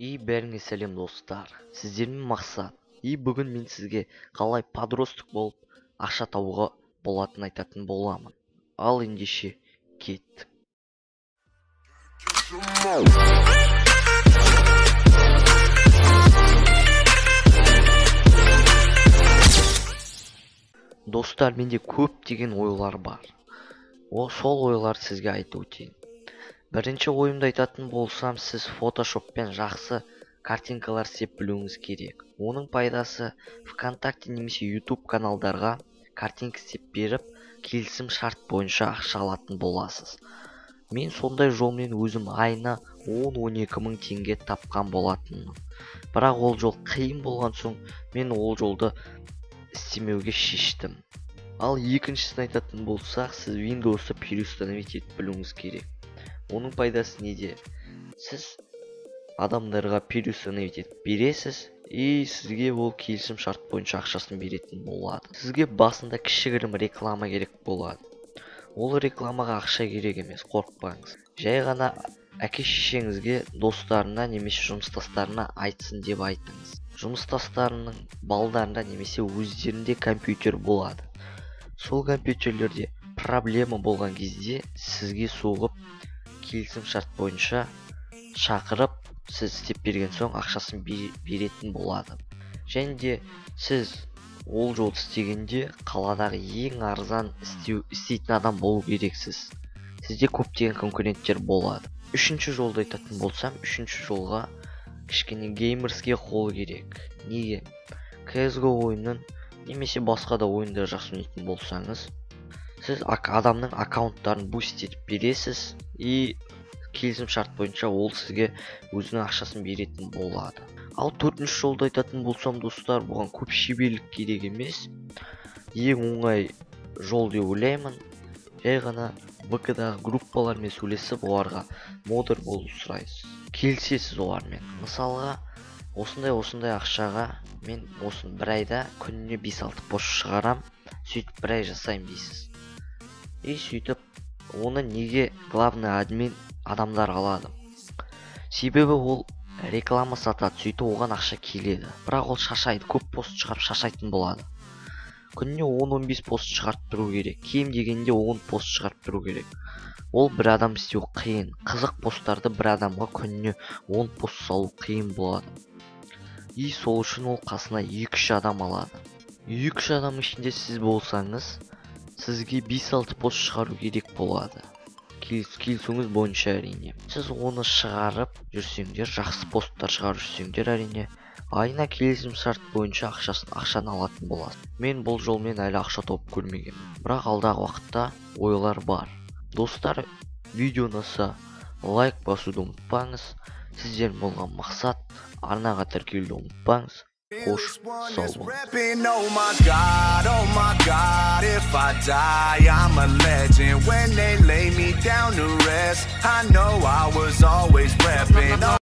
Бәріңе сәлем достар. Сіздермен мақсат. Бүгін мен сізге қалай подросток болып ақша табуға болатынын айтатын боламын. Ал ендеше кеттік. Достар, менде көптеген ойлар бар. Сол ойлар сізге айтып өтейін. Бірінші ойымды айтатын болсам, сіз фотошоппен жақсы картинкалар істеп білуіңіз керек. Оның пайдасы ВКонтакте немесе YouTube каналдарға картинка істеп беріп, келісім шарт бойынша ақша алатын боласыз. Мен сондай жолмен өзім айына 10-12 мың теңге тапқан болатынмын. Бірақ ол жол қиын болған соң, мен ол жолды істемеуге шештім. Ал екіншісін айтатын болсақ, сіз Windows'ты переустановить етіп білуіңіз керек. Оның пайдасы неде? Сіз адамдарға переустановить етіп бересіз, сізге ол келісім шарт бойынша ақшасын беретін болады. Сізге басында кішігірім реклама керек болады. Ол рекламаға ақша керек емес, қорықпаңыз. Жай ғана әке-шешеңізге, достарына немесе жұмыстастарына айтсын деп айтыңыз. Жұмыстастарының балдарында немесе өздерінде компьютер болады. Сол компьютерлерде проблема болған кезде сізге соғып, келісім шарт бойынша шақырып, сіз істеп берген соң ақшасын беретін болады. Және де сіз ол жолды істегенде қаладағы ең арзан істейтін адам болу керексіз. Сізде көптеген конкуренттер болады. Үшінші жолды айтатын болсам, үшінші жолға кішкене геймерске қол керек. Неге? CSGO ойынын немесе басқа да ойындар жақсы ойнайтын болсаңыз, сіз адамның аккаунттарын буст етіп бересіз, келісім шарт бойынша ол сізге өзінің ақшасын беретін болады. Ал төртінші жолды айтатын болсам, достар, бұған көп шеберлік керек емес. Ең оңай жол деп ойлаймын. Жай ғана ВК-дағы группалармен сөйлесіп, оларға модер болу сұрайсыз. Келісесіз олармен. Мысалға, осындай ақшаға мен осын бір айда күніне 5-6 пост шығарам, сөйтіп бір ай жасайым дейсіз. Сөйтіп, оны неге главный админ адамдар алады? Себебі ол реклама сатады, сөйтіп оған ақша келеді. Бірақ ол шашайды, көп пост шығарып шашайтын болады. Күніне 10-15 пост шығарып тұру керек. Кем дегенде 10 пост шығарып тұру керек. Ол бір адам істеу қиын. Қызық посттарды бір адамға күніне 10 пост салу қиын болады. Сол үшін ол қасына 2-3 адам алады. 2-3 адам ішінде сіз болсаңыз, сізге 5-6 пост шығару керек болады. Келісіңіз бойынша әрине. Сіз оны шығарып жүрсеңдер, жақсы посттар шығарып жүрсеңдер әрине, айына келісім шарт бойынша ақшаны алатын боласыз. Мен бұл жолмен әлі ақша тауып көрмеген. Бірақ алдағы уақытта ойлар бар. Достар, видео ұнаса лайк басуды ұмытпаңыз. Сізден болған мақсат, арнаға тіркелуді ұмытпаңыз. Қош, сау болыңыз. Oh my God, if I die, I'm a legend. When they lay me down to rest, I know I was always repping.